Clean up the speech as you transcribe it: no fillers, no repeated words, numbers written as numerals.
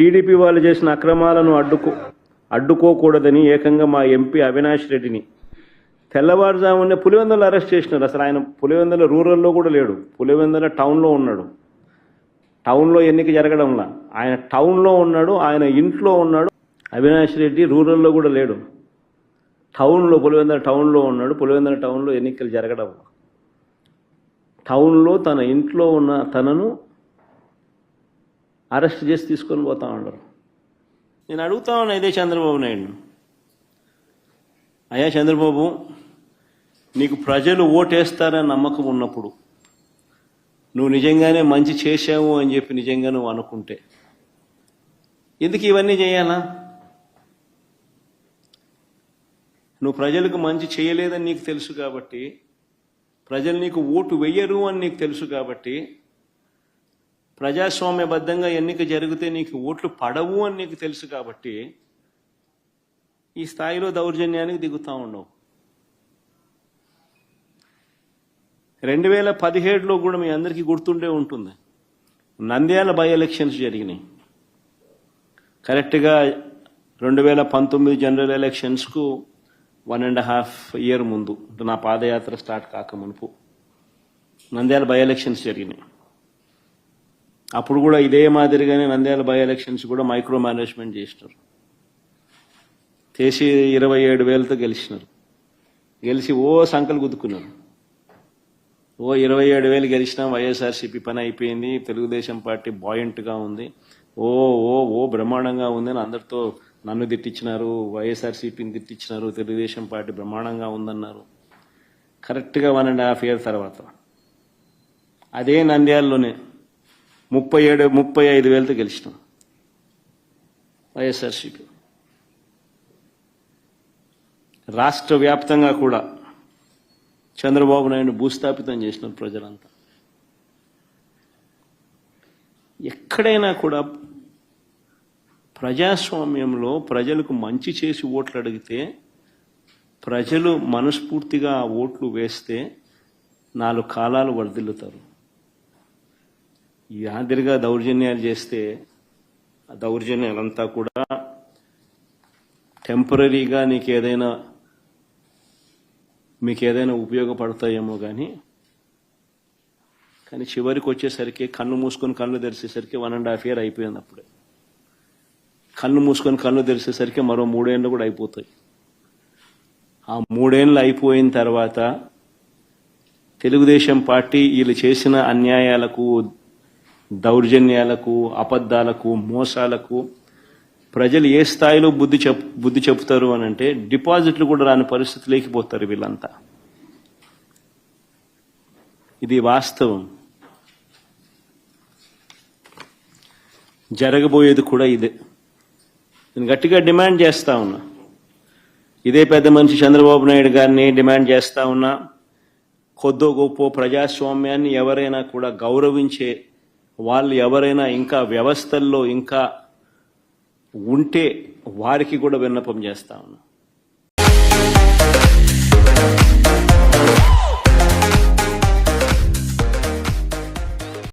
TDP వాళ్ళు చేసిన అక్రమాలను అడ్డుకోకూడదని ఏకంగా మా ఎంపీ అవినాష్ రెడ్డిని తెల్లవారుజామునే పులివెందులో అరెస్ట్ చేసినారు. అసలు ఆయన పులివెందుల రూరల్లో కూడా లేడు, పులివెందుల టౌన్లో ఉన్నాడు. టౌన్లో ఎన్నిక జరగడంలా ఆయన టౌన్లో ఉన్నాడు, ఆయన ఇంట్లో ఉన్నాడు. అవినాష్ రెడ్డి రూరల్లో కూడా లేడు, టౌన్లో పులివెందుల టౌన్లో ఉన్నాడు. పులివెందుల టౌన్లో ఎన్నికలు జరగడం, టౌన్లో తన ఇంట్లో ఉన్న తనను అరెస్ట్ చేసి తీసుకొని పోతా ఉన్నారు. నేను అడుగుతా ఉన్నా ఇదే చంద్రబాబు నాయుడు, అయ్యా చంద్రబాబు, నీకు ప్రజలు ఓటేస్తారని నమ్మకం ఉన్నప్పుడు, నువ్వు నిజంగానే మంచి చేశావు అని చెప్పి నిజంగా నువ్వు అనుకుంటే ఎందుకు ఇవన్నీ చేయాలా? నువ్వు ప్రజలకు మంచి చేయలేదని నీకు తెలుసు కాబట్టి, ప్రజలు నీకు ఓటు వెయ్యరు అని నీకు తెలుసు కాబట్టి, ప్రజాస్వామ్యబద్ధంగా ఎన్నిక జరిగితే నీకు ఓట్లు పడవు అని నీకు తెలుసు కాబట్టి ఈ స్థాయిలో దౌర్జన్యానికి దిగుతూ ఉండవు. 2017లో కూడా మీ అందరికీ గుర్తుండే ఉంటుంది, నంద్యాల బై ఎలక్షన్స్ జరిగినాయి. కరెక్ట్గా 2019 జనరల్ ఎలక్షన్స్కు 1.5 ఇయర్ ముందు, నా పాదయాత్ర స్టార్ట్ కాక మునుపు నంద్యాల బై ఎలక్షన్స్ జరిగినాయి. అప్పుడు కూడా ఇదే మాదిరిగానే నంద్యాల బై ఎలక్షన్స్ కూడా మైక్రో మేనేజ్మెంట్ చేసినారు. చేసి 27,000తో గెలిచినారు. గెలిచి సంకలు గుద్దుకున్నారు. 27,000 గెలిచినా వైఎస్ఆర్సీపీ పని అయిపోయింది, తెలుగుదేశం పార్టీ బాయింట్గా ఉంది, బ్రహ్మాండంగా ఉంది అని అందరితో నన్ను తిట్టించినారు, వైఎస్ఆర్సీపీని తిట్టించినారు, తెలుగుదేశం పార్టీ బ్రహ్మాండంగా ఉందన్నారు. కరెక్ట్గా 1.5 ఇయర్ తర్వాత అదే నంద్యాలలోనే 35,000తో గెలిచినాం వైఎస్ఆర్సీపీ. రాష్ట్ర వ్యాప్తంగా కూడా చంద్రబాబు నాయుడు భూస్థాపితం చేసినారు ప్రజలంతా. ఎక్కడైనా కూడా ప్రజాస్వామ్యంలో ప్రజలకు మంచి చేసి ఓట్లు అడిగితే, ప్రజలు మనస్ఫూర్తిగా ఆ ఓట్లు వేస్తే 4 కాలాలు వర్ధిల్లుతారు. ఈ మాదిరిగా దౌర్జన్యాలు చేస్తే ఆ దౌర్జన్యాలంతా కూడా టెంపరీగా మీకు ఏదైనా ఉపయోగపడతాయేమో కానీ చివరికి వచ్చేసరికి కన్ను మూసుకొని కళ్ళు తెరిచేసరికి 1.5 ఇయర్ అయిపోయింది. అప్పుడే కన్ను మూసుకొని కళ్ళు తెరిచేసరికి మరో 3 ఏళ్ళు కూడా అయిపోతాయి. ఆ 3 ఏళ్ళు అయిపోయిన తర్వాత తెలుగుదేశం పార్టీ వీళ్ళు చేసిన అన్యాయాలకు, దౌర్జన్యాలకు, అబద్ధాలకు, మోసాలకు ప్రజలు ఏ స్థాయిలో బుద్ధి చెప్తారు అని అంటే, డిపాజిట్లు కూడా రాని పరిస్థితి లేకపోతారు వీళ్ళంతా. ఇది వాస్తవం. జరగబోయేది కూడా ఇదే. నేను గట్టిగా డిమాండ్ చేస్తా ఉన్నా, ఇదే పెద్ద మనిషి చంద్రబాబు నాయుడు గారిని డిమాండ్ చేస్తా ఉన్నా, కొద్దో గొప్ప ప్రజాస్వామ్యాన్ని ఎవరైనా కూడా గౌరవించే వాళ్ళు ఎవరైనా ఇంకా వ్యవస్థల్లో ఇంకా ఉంటే వారికి కూడా విన్నపం చేస్తా ఉన్నా.